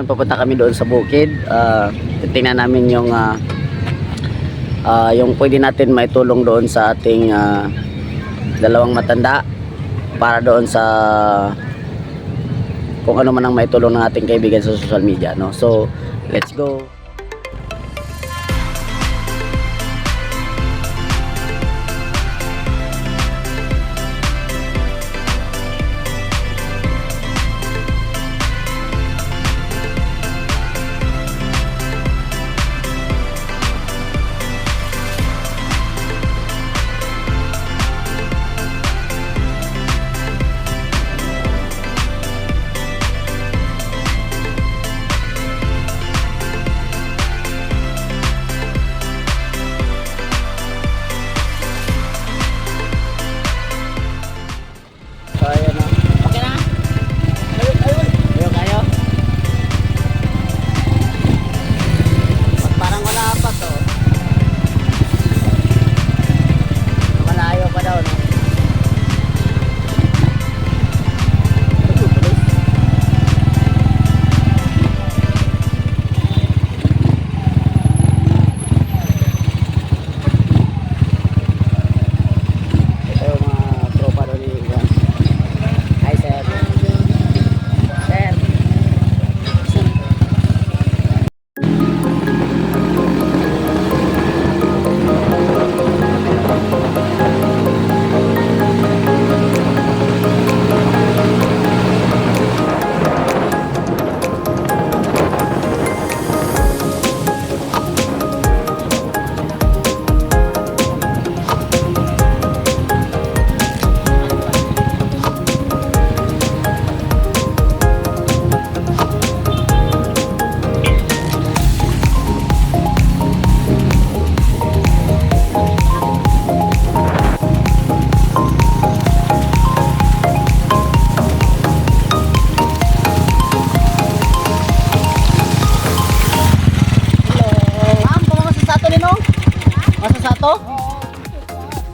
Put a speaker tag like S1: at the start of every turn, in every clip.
S1: naman papunta kami doon sa bukid. Titingnan namin yung pwede natin maitulong doon sa ating dalawang matanda para doon sa kung ano man ang maitulong ng ating kaibigan sa social media, no? So let's go.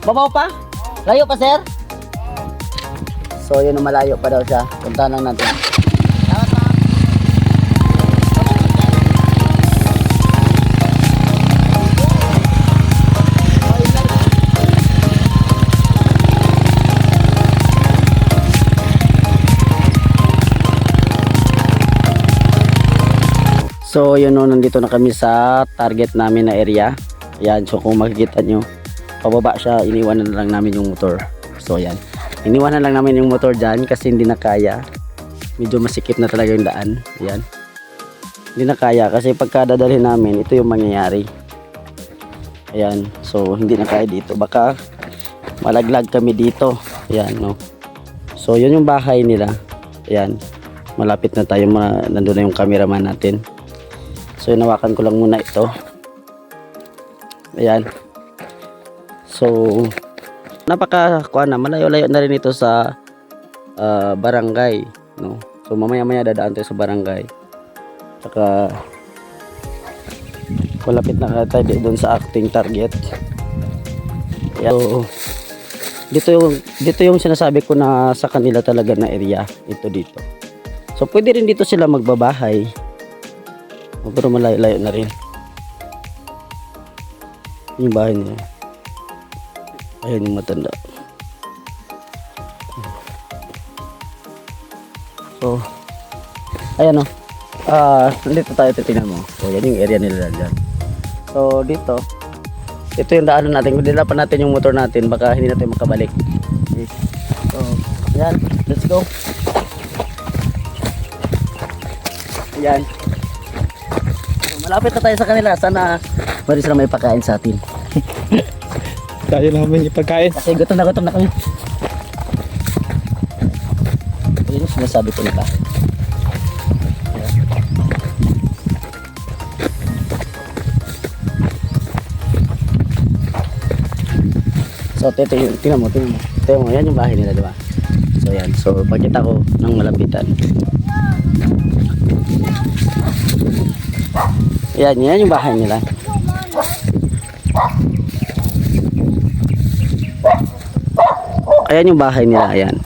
S1: Babaw pa? Layo pa, sir? So yun, malayo pa daw siya. Puntahan lang natin. So yun, no, nandito na kami sa target namin na area. Ayan, so kung makikita nyo, pababa siya, iniwanan na lang namin yung motor. So yan, iniwanan lang namin yung motor dyan kasi hindi na kaya. Medyo masikip na talaga yung daan. Ayan, hindi na kaya kasi pagka dadalhin namin, ito yung mangyayari. Ayan, so hindi na kaya dito, baka malaglag kami dito. Ayan, no. So yun yung bahay nila. Ayan, malapit na tayo, nandun na yung cameraman natin. So inawakan ko lang muna ito. Ayan. So malayo-layo na rin ito sa barangay, no? So mamaya-maya dadaan tayo sa barangay. Saka malapit na tayo doon sa acting target. Ayan. So dito yung sinasabi ko na sa kanila talaga na area, ito dito. So pwede rin dito sila magbabahay. Pero malayo-layo na rin yung bahay nila. Ayan yung matanda. So ayan, o. Nandito tayo, titingnan mo. So yan yung area nila dyan. So dito, ito yung daanan natin. Kung dila pa natin yung motor natin, baka hindi natin makabalik. Okay. So ayan, let's go. Ayan. So, malapit na tayo sa kanila. Sana mari sila may pagkain sa atin.
S2: Tayo namin ipagkain.
S1: Kasi gutom na kami. Yun yung sinasabi ko nila. So tingnan mo. Yan yung bahay nila, di ba? So yan. So pagkita ko ng malapitan. Yan yung bahay nila. Ayan yung bahay nila, ayan.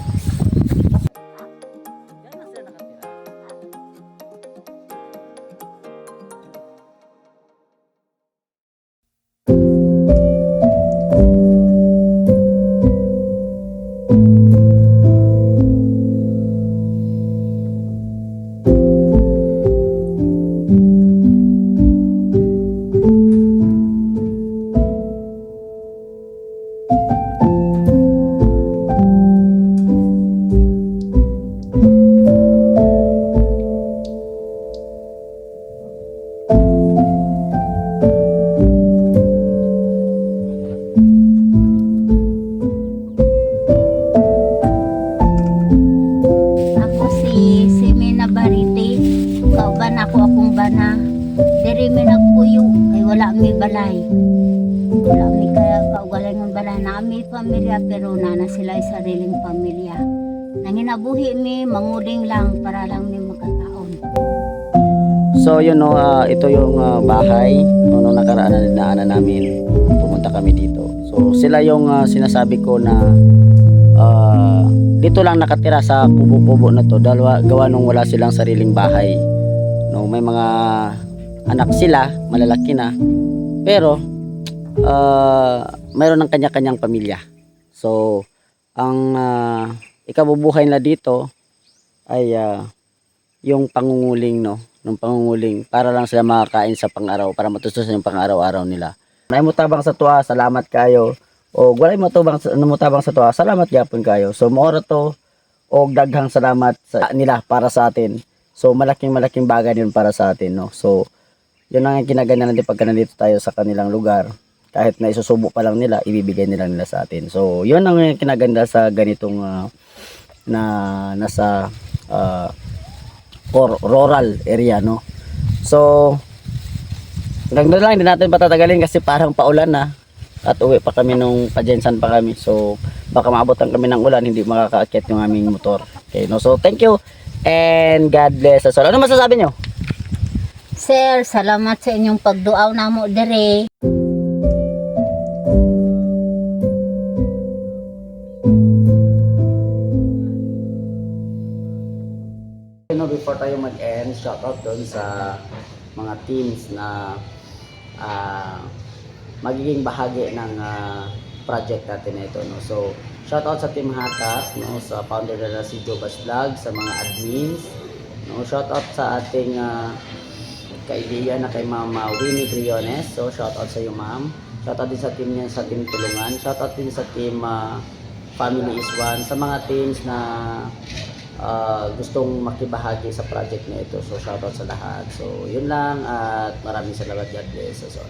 S3: balay. Wala mi kaya kaugalingon balay na mi pamilya pero na sila ay sariling pamilya. Nanginabuhi mi manguding lang para lang mi makataon.
S1: So yun no, ito yung bahay nung nakaraan na dinaanan namin. Pumunta kami dito. So sila yung sinasabi ko na dito lang nakatira sa kubo-kubo na to dahil gawa nung wala silang sariling bahay. No, may mga anak sila, malalaki na. Pero mayroon ng kanya-kanyang pamilya. So ang ikabubuhay nila dito ay yung pangunguling, no, ng pangunguling para lang sila makakain sa pang-araw, para matustusan yung pang-araw-araw nila. Nay mo tabang sa tuwa, salamat kayo. O walay mo tabang sa tuwa, salamat gyapon kayo. So moora to og daghang salamat sa nila para sa atin. So malaking bagay yun para sa atin, no. So yun ang kinaganda natin pagka nandito tayo sa kanilang lugar. Kahit na isusubo pa lang nila, ibibigay nila sa atin. So yun ang kinaganda sa ganitong na nasa or rural area, no. So hanggang lang, hindi natin patatagalin kasi parang paulan na at uwi pa kami nung pajensan pa kami. So baka maabotan kami ng ulan, hindi makakaakyat yung aming motor. Okay, no. So thank you and God bless us all. Ano masasabi nyo?
S3: Sir, salamat sa inyong pagduaw namo dire.
S1: Before tayo mag-end, shoutout doon sa mga teams na magiging bahagi ng project natin na ito, no. So shoutout sa Team Hatak, no, sa founder nila si Jobas Vlog, sa mga admins, no. Shoutout sa ating kaibigan na kay Mama Winnie Briones. So shoutout sa iyo, ma'am. Shoutout din sa team niya, sa team Tulungan. Shoutout din sa team Family is One, sa mga teams na gustong makibahagi sa project na ito. So shoutout sa lahat. So yun lang at maraming salamat. God bless us all.